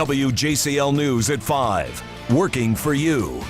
WJCL News at 5. Working for you.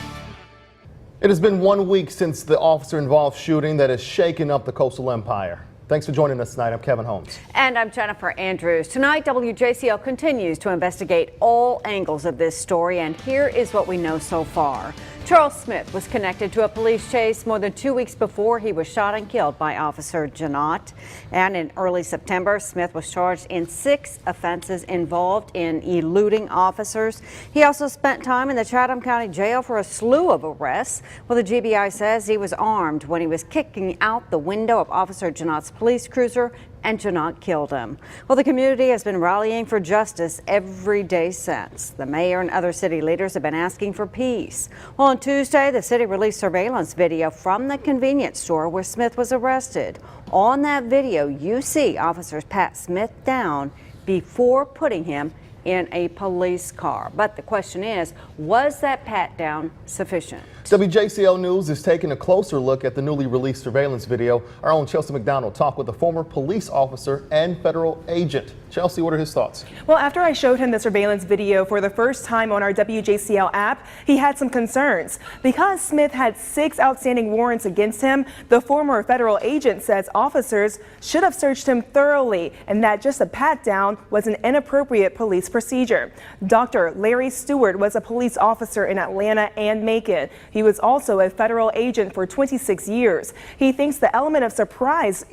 It has been 1 week since the officer-involved shooting that has shaken up the Coastal Empire. Thanks for joining us tonight. I'm Kevin Holmes. And I'm Jennifer Andrews. Tonight, WJCL continues to investigate all angles of this story, and here is what we know so far. Charles Smith was connected to a police chase more than 2 weeks before he was shot and killed by Officer Janot. And in early September, Smith was charged in 6 offenses involved in eluding officers. He also spent time in the Chatham County Jail for a slew of arrests. Well, the GBI says he was armed when he was kicking out the window of Officer Janot's police cruiser, and Janot killed him. Well, the community has been rallying for justice every day since. The mayor and other city leaders have been asking for peace. Well, on Tuesday, the city released surveillance video from the convenience store where Smith was arrested. On that video, you see officers pat Smith down before putting him in a police car. But the question is, was that pat down sufficient? WJCL News is taking a closer look at the newly released surveillance video. Our own Chelsea McDonald talked with a former police officer and federal agent. Chelsea, what are his thoughts? Well, after I showed him the surveillance video for the first time on our WJCL app, he had some concerns. Because Smith had 6 outstanding warrants against him, the former federal agent says officers should have searched him thoroughly and that just a pat down was an inappropriate police procedure. Dr. Larry Stewart was a police officer in Atlanta and Macon. He was also a federal agent for 26 years. He thinks the element of surprise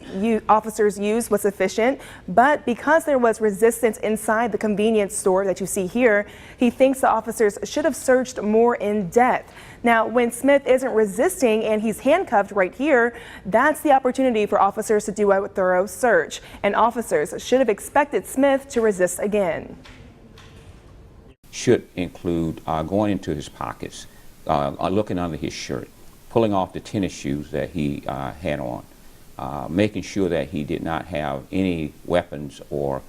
officers used was sufficient, but because there was resistance inside the convenience store that you see here, he thinks the officers should have searched more in depth. Now, when Smith isn't resisting and he's handcuffed right here, that's the opportunity for officers to do a thorough search, and officers should have expected Smith to resist again. Should include going into his pockets, looking under his shirt, pulling off the tennis shoes that he had on, making sure that he did not have any weapons or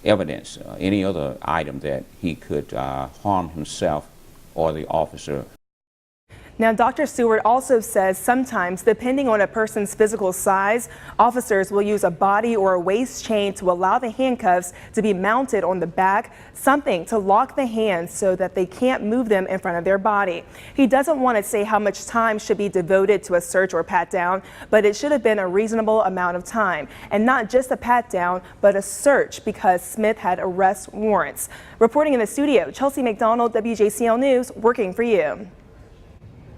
evidence, any other item that he could harm himself or the officer. Now, Dr. Stewart also says sometimes, depending on a person's physical size, officers will use a body or a waist chain to allow the handcuffs to be mounted on the back, something to lock the hands so that they can't move them in front of their body. He doesn't want to say how much time should be devoted to a search or pat down, but it should have been a reasonable amount of time. And not just a pat down, but a search because Smith had arrest warrants. Reporting in the studio, Chelsea McDonald, WJCL News, working for you.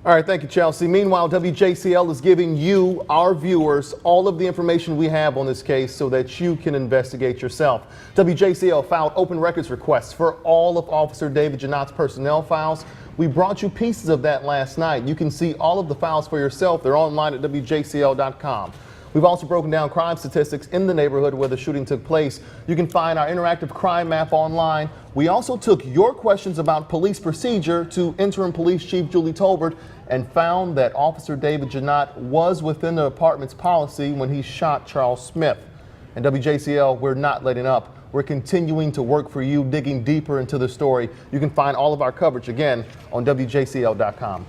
All right, thank you, Chelsea. Meanwhile, WJCL is giving you, our viewers, all of the information we have on this case so that you can investigate yourself. WJCL filed open records requests for all of Officer David Janot's personnel files. We brought you pieces of that last night. You can see all of the files for yourself. They're online at WJCL.com. We've also broken down crime statistics in the neighborhood where the shooting took place. You can find our interactive crime map online. We also took your questions about police procedure to Interim Police Chief Julie Tolbert and found that Officer David Janot was within the department's policy when he shot Charles Smith. And WJCL, we're not letting up. We're continuing to work for you, digging deeper into the story. You can find all of our coverage again on WJCL.com.